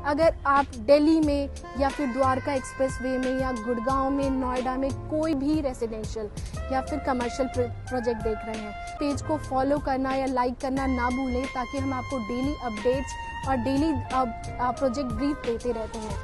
अगर आप दिल्ली में या फिर द्वारका एक्सप्रेसवे में या गुड़गांव में, नोएडा में कोई भी रेसिडेंशियल या फिर कमर्शियल प्रोजेक्ट देख रहे हैं, पेज को फॉलो करना या लाइक करना ना भूलें, ताकि हम आपको डेली अपडेट्स और डेली प्रोजेक्ट ब्रीफ देते रहते हैं।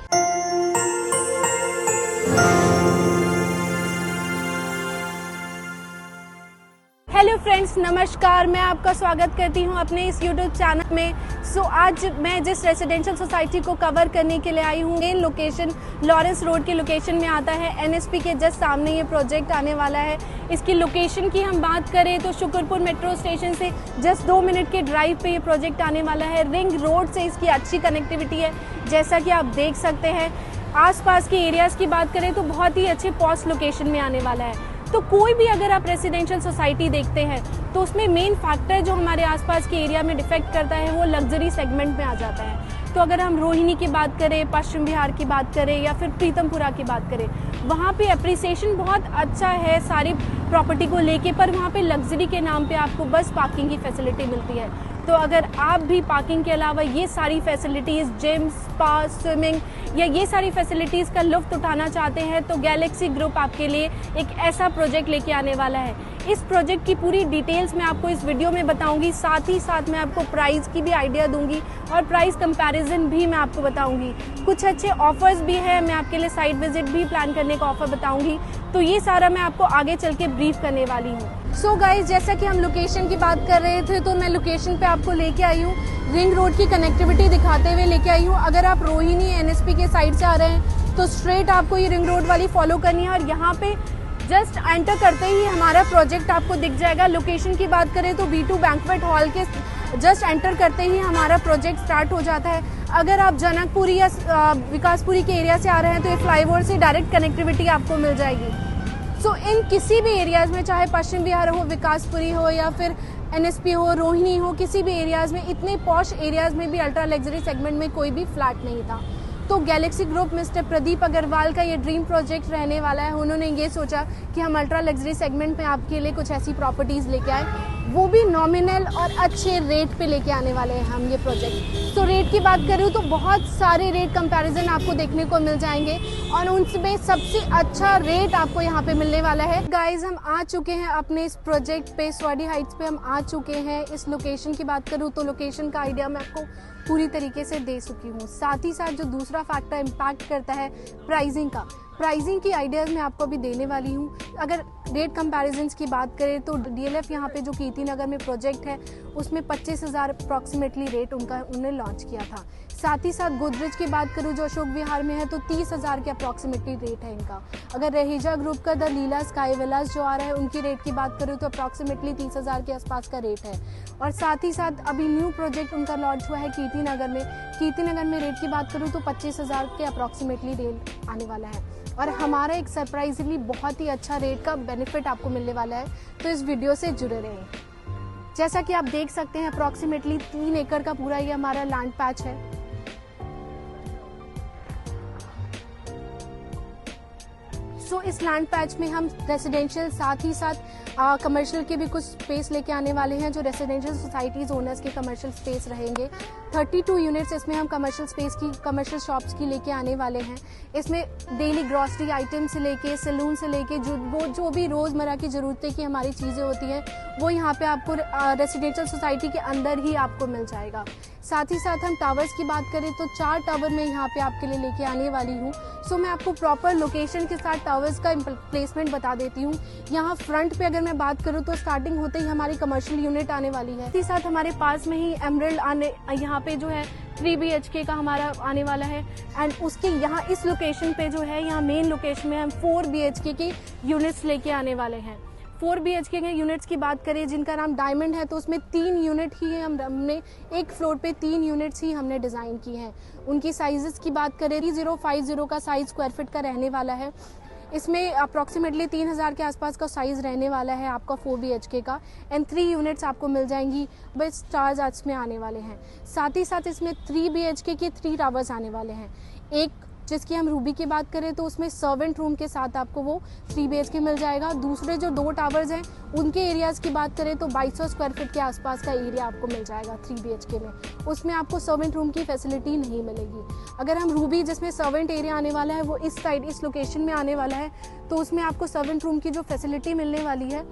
हेलो फ्रेंड्स, नमस्कार। मैं आपका स्वागत करती हूं अपने इस यूट्यूब चैनल में। आज मैं जिस रेसिडेंशियल सोसाइटी को कवर करने के लिए आई हूं, मेन लोकेशन लॉरेंस रोड के लोकेशन में आता है। एनएसपी के जस्ट सामने ये प्रोजेक्ट आने वाला है। इसकी लोकेशन की हम बात करें तो शुक्रपुर मेट्रो स्टेशन से जस्ट 2 मिनट के ड्राइव पे ये प्रोजेक्ट आने वाला है। रिंग रोड से इसकी अच्छी कनेक्टिविटी है, जैसा कि आप देख सकते हैं। आसपास के एरियाज़ की बात करें तो बहुत ही अच्छे पॉश लोकेशन में आने वाला है। तो कोई भी अगर आप रेसिडेंशियल सोसाइटी देखते हैं तो उसमें मेन फैक्टर जो हमारे आसपास के एरिया में डिफेक्ट करता है वो लग्जरी सेगमेंट में आ जाता है। तो अगर हम रोहिणी की बात करें, पश्चिम विहार की बात करें या फिर प्रीतमपुरा की बात करें, वहाँ पे अप्रिसिएशन बहुत अच्छा है सारी प्रॉपर्टी को लेके, पर वहाँ पे लग्जरी के नाम पे आपको बस पार्किंग की फैसिलिटी मिलती है। तो अगर आप भी पार्किंग के अलावा ये सारी फैसिलिटीज़, जिम, स्पा, स्विमिंग या ये सारी फैसिलिटीज़ का लुत्फ उठाना चाहते हैं तो गैलेक्सी ग्रुप आपके लिए एक ऐसा प्रोजेक्ट लेके आने वाला है। इस प्रोजेक्ट की पूरी डिटेल्स मैं आपको इस वीडियो में बताऊंगी, साथ ही साथ मैं आपको प्राइस की भी आइडिया दूंगी और प्राइस कंपैरिजन भी मैं आपको बताऊंगी। कुछ अच्छे ऑफर्स भी हैं, मैं आपके लिए साइट विजिट भी प्लान करने का ऑफर बताऊंगी। तो ये सारा मैं आपको आगे चल के ब्रीफ करने वाली हूँ। सो गाइज, जैसा कि हम लोकेशन की बात कर रहे थे, तो मैं लोकेशन पे आपको लेके आई हूँ। रिंग रोड की कनेक्टिविटी दिखाते हुए लेके आई हूँ। अगर आप रोहिणी एनएसपी के साइड से आ रहे हैं तो स्ट्रेट आपको ये रिंग रोड वाली फॉलो करनी है और यहाँ पे जस्ट एंटर करते ही हमारा प्रोजेक्ट आपको दिख जाएगा। लोकेशन की बात करें तो B2 बैंक्वेट हॉल के जस्ट एंटर करते ही हमारा प्रोजेक्ट स्टार्ट हो जाता है। अगर आप जनकपुरी या विकासपुरी के एरिया से आ रहे हैं तो ये फ्लाईओवर से डायरेक्ट कनेक्टिविटी आपको मिल जाएगी। सो इन किसी भी एरियाज़ में, चाहे पश्चिम विहार हो, विकासपुरी हो या फिर एनएसपी हो, रोहिणी हो, किसी भी एरियाज़ में, इतने पॉश एरियाज़ में भी अल्ट्रा लग्जरी सेगमेंट में कोई भी फ्लैट नहीं था। तो Galaxy group mister Pradeep Agarwal का ये ड्रीम प्रोजेक्ट रहने वाला है। उन्होंने ये सोचा कि हम अल्ट्रा लग्जरी सेगमेंट में आपके लिए कुछ ऐसी प्रॉपर्टीज़ लेके आए, वो भी नॉमिनल और अच्छे रेट पे लेके आने वाले हैं हम ये प्रोजेक्ट। तो रेट की बात करूँ तो बहुत सारे रेट कंपैरिजन आपको देखने को मिल जाएंगे और उनमें सबसे अच्छा रेट आपको यहाँ पे मिलने वाला है। गाइज, हम आ चुके हैं अपने इस प्रोजेक्ट पे, स्वाडी हाइट्स पे हम आ चुके हैं। इस लोकेशन की बात करूँ तो लोकेशन का आइडिया मैं आपको पूरी तरीके से दे चुकी हूँ। साथ ही साथ जो दूसरा फैक्टर इम्पैक्ट करता है प्राइसिंग का, प्राइसिंग की आइडियाज़ मैं आपको अभी देने वाली हूँ। अगर रेट कंपैरिजन्स की बात करें तो DLF यहाँ पे जो कीर्ति नगर में प्रोजेक्ट है उसमें 25,000 अप्रॉक्सीमेटली रेट उन्होंने लॉन्च किया था। साथ ही साथ गोदरेज की बात करूँ जो अशोक विहार में है तो 30,000 के अप्रॉक्सीमेटली रेट है इनका। अगर रहेजा ग्रुप का द लीला स्काई विलास जो आ रहा है उनकी रेट की बात करूँ तो अप्रॉक्सीमेटली 30,000 के आसपास का रेट है। और साथ ही साथ अभी न्यू प्रोजेक्ट उनका लॉन्च हुआ है कीर्ति नगर में। कीर्ति नगर में रेट की बात करूँ तो 25,000 के अप्रॉक्सीमेटली रेट आने वाला है और हमारा एक सरप्राइजली बहुत ही अच्छा रेट का बेनिफिट आपको मिलने वाला है। तो इस वीडियो से जुड़े रहें। जैसा कि आप देख सकते हैं अप्रॉक्सीमेटली 3 एकड़ का पूरा ये हमारा लैंड पैच है। सो इस लैंड पैच में हम रेसिडेंशियल साथ ही साथ कमर्शियल के भी कुछ स्पेस लेके आने वाले हैं, जो रेसिडेंशियल सोसाइटीज ओनर्स के कमर्शियल स्पेस रहेंगे। 32 यूनिट्स इसमें हम कमर्शियल स्पेस की, कमर्शियल शॉप्स की लेके आने वाले हैं। इसमें डेली ग्रॉसरी आइटम से लेके, सैलून से लेके, जो भी रोज़मर्रा की ज़रूरतें की हमारी चीज़ें होती हैं वो यहाँ पे आपको रेसिडेंशियल सोसाइटी के अंदर ही आपको मिल जाएगा। साथ ही साथ हम टावर्स की बात करें तो 4 टावर मैं यहाँ पे आपके लिए लेके आने वाली हूँ। सो मैं आपको प्रॉपर लोकेशन के साथ टावर्स का प्लेसमेंट बता देती हूँ। यहाँ फ्रंट पे अगर मैं बात करूँ तो स्टार्टिंग होते ही हमारी कमर्शियल यूनिट आने वाली है। साथ ही साथ हमारे पास में ही एमरल्ड यहाँ पे जो है 3 BHK का हमारा आने वाला है। एंड उसके यहाँ इस लोकेशन पे जो है, यहाँ मेन लोकेशन में हम 4 BHK की यूनिट्स लेके आने वाले हैं। 4 BHK के यूनिट्स की बात करें जिनका नाम डायमंड है तो उसमें 3 यूनिट ही हमने एक फ्लोर पे 3 यूनिट्स ही हमने डिज़ाइन की हैं। उनकी साइजेस की बात करें 3050 का साइज स्क्वायर फीट का रहने वाला है। इसमें अप्रॉक्सीमेटली 3,000 के आसपास का साइज़ रहने वाला है आपका 4 BHK का। एंड 3 यूनिट्स आपको मिल जाएंगी, बस चार्ज आज में आने वाले हैं। साथ ही साथ इसमें 3 BHK के 3 टावर्स आने वाले हैं। एक जिसकी हम रूबी की बात करें तो उसमें सर्वेंट रूम के साथ आपको वो 3 BHK मिल जाएगा। दूसरे जो 2 टावर्स हैं उनके एरियाज़ की बात करें तो 2200 स्क्वायर फीट के आसपास का एरिया आपको मिल जाएगा 3 BHK में। उसमें आपको सर्वेंट रूम की फैसिलिटी नहीं मिलेगी। अगर हम रूबी जिसमें सर्वेंट एरिया आने वाला है वो इस साइड इस लोकेशन में आने वाला है, तो उसमें आपको सर्वेंट रूम की जो फैसिलिटी मिलने वाली है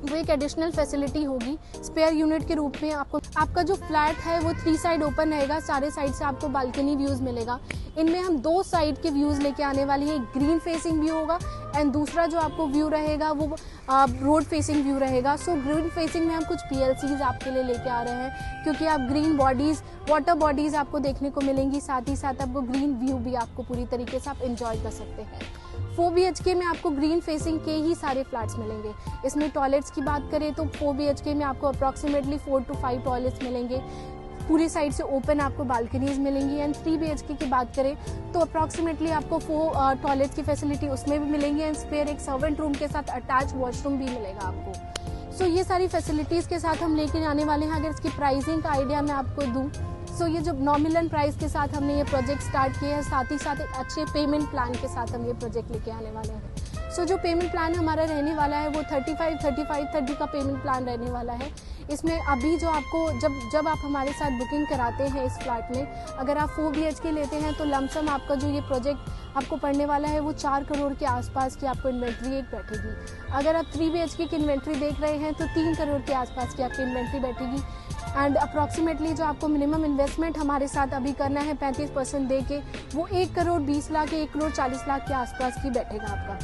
वो एक एडिशनल फैसिलिटी होगी स्पेयर यूनिट के रूप में। आपका जो फ्लैट है वो 3 साइड ओपन रहेगा, सारे साइड से आपको बालकनी व्यूज़ मिलेगा। इनमें हम 2 साइड के व्यूज़ लेके आने वाली है, एक ग्रीन फेसिंग व्यू होगा एंड दूसरा जो आपको व्यू रहेगा वो रोड फेसिंग व्यू रहेगा। सो ग्रीन फेसिंग में हम कुछ PLCs आपके लिए लेके आ रहे हैं, क्योंकि आप ग्रीन बॉडीज़ वाटर बॉडीज़ आपको देखने को मिलेंगी, साथ ही साथ आपको ग्रीन व्यू भी आपको पूरी तरीके से आप इंजॉय कर सकते हैं। 4 BHK में आपको ग्रीन फेसिंग के ही सारे फ्लैट्स मिलेंगे। इसमें टॉयलेट्स की बात करें तो 4 BHK में आपको अप्रॉक्सीमेटली 4 to 5 टॉयलेट्स मिलेंगे, पूरी साइड से ओपन आपको बालकनीज मिलेंगी। एंड 3 BHK की बात करें तो अप्रॉक्सीमेटली आपको 4 टॉयलेट्स की फैसिलिटी उसमें भी मिलेंगी एंड स्पेयर एक सर्वेंट रूम के साथ अटैच वॉशरूम भी मिलेगा आपको। सो ये सारी फैसिलिटीज़ के साथ हम लेके आने वाले हैं। अगर इसकी प्राइसिंग का आइडिया मैं आपको दूँ, सो ये जो नॉमिनल प्राइस के साथ हमने ये प्रोजेक्ट स्टार्ट किया है, साथ ही साथ एक अच्छे पेमेंट प्लान के साथ हम ये प्रोजेक्ट लेके आने वाले हैं। सो जो पेमेंट प्लान हमारा रहने वाला है वो 30 का पेमेंट प्लान रहने वाला है। इसमें अभी जो आपको जब आप हमारे साथ बुकिंग कराते हैं इस फ्लैट में, अगर आप 4 BHK लेते हैं तो लमसम आपका जो ये प्रोजेक्ट आपको पड़ने वाला है वो 4 करोड़ के आसपास की आपको इन्वेंट्री एक बैठेगी। अगर आप 3 BHK की इन्वेंट्री देख रहे हैं तो 3 करोड़ के आसपास की आपकी इन्वेंट्री बैठेगी। एंड अप्रॉक्सीमेटली जो आपको मिनिमम इन्वेस्टमेंट हमारे साथ अभी करना है 35% दे के, वो 1 करोड़ 20 लाख 1 करोड़ 40 लाख के आसपास की बैठेगा आपका।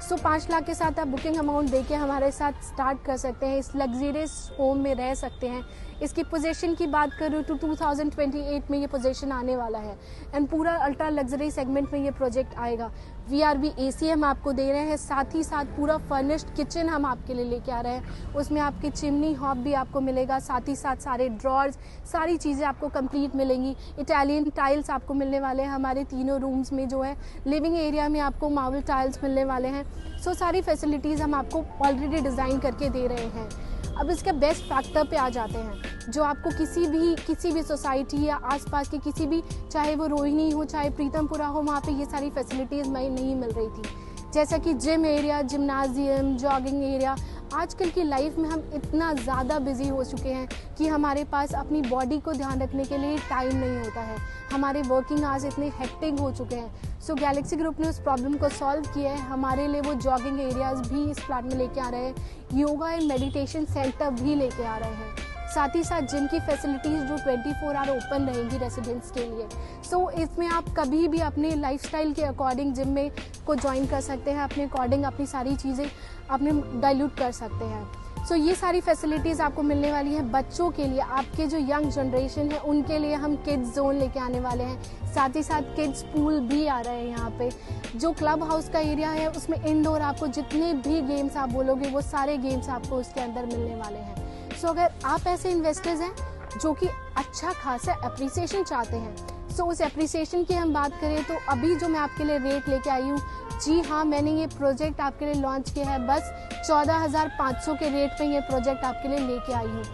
सो 5 लाख के साथ आप बुकिंग अमाउंट दे के हमारे साथ स्टार्ट कर सकते हैं, इस लग्जरियस होम में रह सकते हैं। इसकी पोजीशन की बात करूँ तो 2028 में ये पोजीशन आने वाला है एंड पूरा अल्ट्रा लग्जरी सेगमेंट में ये प्रोजेक्ट आएगा। VRV AC हम आपको दे रहे हैं, साथ ही साथ पूरा फर्निश्ड किचन हम आपके लिए लेके आ रहे हैं। उसमें आपकी चिमनी हॉब भी आपको मिलेगा, साथ ही साथ सारे ड्रॉर्स सारी चीज़ें आपको कंप्लीट मिलेंगी। इटालियन टाइल्स आपको मिलने वाले हैं हमारे तीनों रूम्स में। जो है लिविंग एरिया में आपको मार्बल टाइल्स मिलने वाले हैं। सो सारी फैसिलिटीज़ हम आपको ऑलरेडी डिज़ाइन करके दे रहे हैं। अब इसके बेस्ट फैक्टर पे आ जाते हैं, जो आपको किसी भी सोसाइटी या आसपास की किसी भी, चाहे वो रोहिणी हो चाहे प्रीतमपुरा हो, वहाँ पे ये सारी फैसिलिटीज़ नहीं मिल रही थी। जैसा कि gym area, gymnasium, jogging area. आजकल की लाइफ में हम इतना ज़्यादा बिजी हो चुके हैं कि हमारे पास अपनी बॉडी को ध्यान रखने के लिए टाइम नहीं होता है। हमारे वर्किंग आवर्स इतने हेक्टिक हो चुके हैं। सो गैलेक्सी ग्रुप ने उस प्रॉब्लम को सॉल्व किया है। हमारे लिए वो जॉगिंग एरियाज़ भी इस फ्लैट में लेके आ रहे हैं, योगा एंड मेडिटेशन सेंटर भी लेके आ रहे हैं, साथ ही साथ जिम की फैसिलिटीज़ जो 24 आवर ओपन रहेंगी रेसिडेंट्स के लिए। सो इसमें आप कभी भी अपने लाइफस्टाइल के अकॉर्डिंग जिम में को ज्वाइन कर सकते हैं, अपने अकॉर्डिंग अपनी सारी चीज़ें अपने डाइल्यूट कर सकते हैं। सो ये सारी फैसिलिटीज़ आपको मिलने वाली है। बच्चों के लिए, आपके जो यंग जनरेशन है उनके लिए हम किड्स जोन लेके आने वाले हैं, साथ ही साथ किड्स पूल भी आ रहे हैं यहाँ पे। जो क्लब हाउस का एरिया है उसमें इंडोर आपको जितने भी गेम्स आप बोलोगे वो सारे गेम्स आपको उसके अंदर मिलने वाले हैं। सो अगर आप ऐसे इन्वेस्टर्स हैं जो कि अच्छा खासा एप्रिसिएशन चाहते हैं, सो उस एप्रिसिएशन की हम बात करें तो अभी जो मैं आपके लिए रेट लेके आई हूँ, जी हाँ, मैंने ये प्रोजेक्ट आपके लिए लॉन्च किया है, बस 14,500 के रेट पे ये प्रोजेक्ट आपके लिए लेके आई हूँ।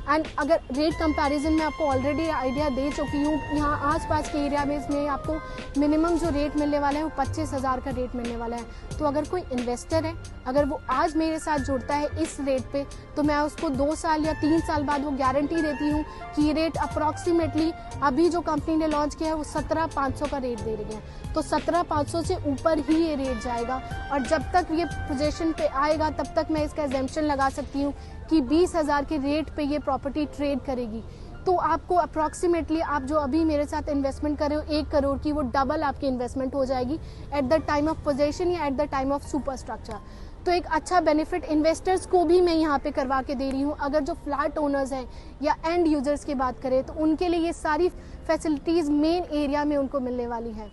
एंड अगर रेट कंपैरिजन में आपको ऑलरेडी आइडिया दे चुकी हूँ, यहाँ आसपास के एरिया में इसमें आपको मिनिमम जो रेट मिलने वाला है वो 25,000 का रेट मिलने वाला है। तो अगर कोई इन्वेस्टर है, अगर वो आज मेरे साथ जुड़ता है इस रेट पे, तो मैं उसको 2 साल या 3 साल बाद वो गारंटी देती हूँ कि ये रेट अप्रॉक्सीमेटली अभी जो कंपनी ने लॉन्च किया है वो 17,500 का रेट दे रही है। तो 17,500 से ऊपर ही ये रेट जाएगा और जब तक ये पोजीशन पे आएगा तब तक मैं इसका एग्जम्पशन लगा सकती हूँ कि 20,000 के रेट पे ये प्रॉपर्टी ट्रेड करेगी। तो आपको अप्रॉक्सीमेटली आप जो अभी मेरे साथ इन्वेस्टमेंट कर रहे हो 1 करोड़ की, वो डबल आपकी इन्वेस्टमेंट हो जाएगी at the time of position या at the time of superstructure. तो एक अच्छा बेनिफिट इन्वेस्टर्स को भी मैं यहाँ पे करवा के दे रही हूँ। अगर जो फ्लैट ओनर्स हैं या एंड यूजर्स की बात करें तो उनके लिए ये सारी फैसिलिटीज़ मेन एरिया में उनको मिलने वाली है।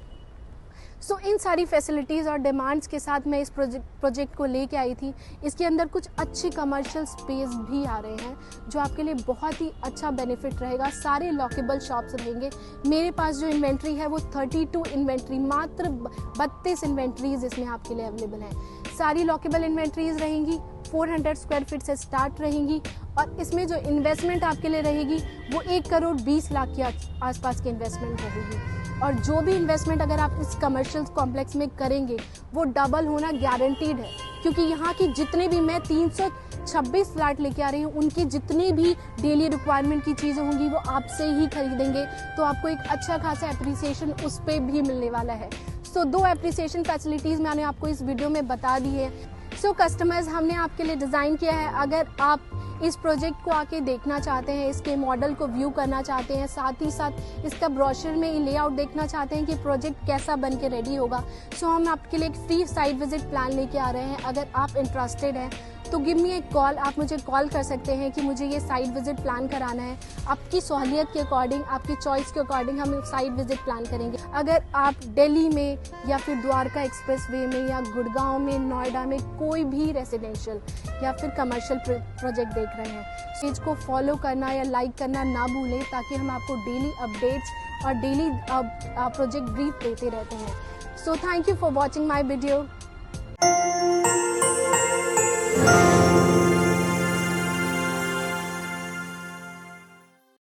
सो इन सारी फैसिलिटीज़ और डिमांड्स के साथ मैं इस प्रोजेक्ट को लेके आई थी। इसके अंदर कुछ अच्छे कमर्शियल स्पेस भी आ रहे हैं जो आपके लिए बहुत ही अच्छा बेनिफिट रहेगा। सारे लॉकेबल शॉप्स रहेंगे। मेरे पास जो इन्वेंट्री है वो 32 इन्वेंट्री, मात्र 32 इन्वेंट्रीज इसमें आपके लिए अवेलेबल हैं। सारी लॉकेबल इन्वेंट्रीज रहेंगी, 400 स्क्वायर फीट से स्टार्ट रहेंगी और इसमें जो इन्वेस्टमेंट आपके लिए रहेगी वो 1 करोड़ 20 लाख के आसपास की इन्वेस्टमेंट रहेगी। और जो भी इन्वेस्टमेंट अगर आप इस कमर्शियल कॉम्प्लेक्स में करेंगे वो डबल होना गारंटीड है, क्योंकि यहाँ की जितने भी मैं 326 फ्लैट लेके आ रही हूँ, उनकी जितनी भी डेली रिक्वायरमेंट की चीज़ें होंगी वो आपसे ही खरीदेंगे, तो आपको एक अच्छा खासा एप्रिसिएशन उस पर भी मिलने वाला है। सो 2 एप्रिसिएशन फैसिलिटीज़ मैंने आपको इस वीडियो में बता दी है। सो कस्टमर्स, हमने आपके लिए डिज़ाइन किया है। अगर आप इस प्रोजेक्ट को आके देखना चाहते हैं, इसके मॉडल को व्यू करना चाहते हैं, साथ ही साथ इसका ब्रोशर में लेआउट देखना चाहते हैं कि प्रोजेक्ट कैसा बन के रेडी होगा, सो हम आपके लिए एक फ्री साइट विजिट प्लान लेके आ रहे हैं। अगर आप इंटरेस्टेड हैं तो गिव मी एक कॉल, आप मुझे कॉल कर सकते हैं कि मुझे ये साइट विजिट प्लान कराना है। आपकी सहूलियत के अकॉर्डिंग, आपकी चॉइस के अकॉर्डिंग हम साइट विजिट प्लान करेंगे। अगर आप दिल्ली में या फिर द्वारका एक्सप्रेसवे में या गुड़गांव में, नोएडा में कोई भी रेजिडेंशियल या फिर कमर्शियल प्रोजेक्ट देख रहे हैं, पेज को फॉलो करना या लाइक करना ना भूलें, ताकि हम आपको डेली अपडेट्स और डेली प्रोजेक्ट ब्रीफ देते रहते हैं। So thank you for watching my video.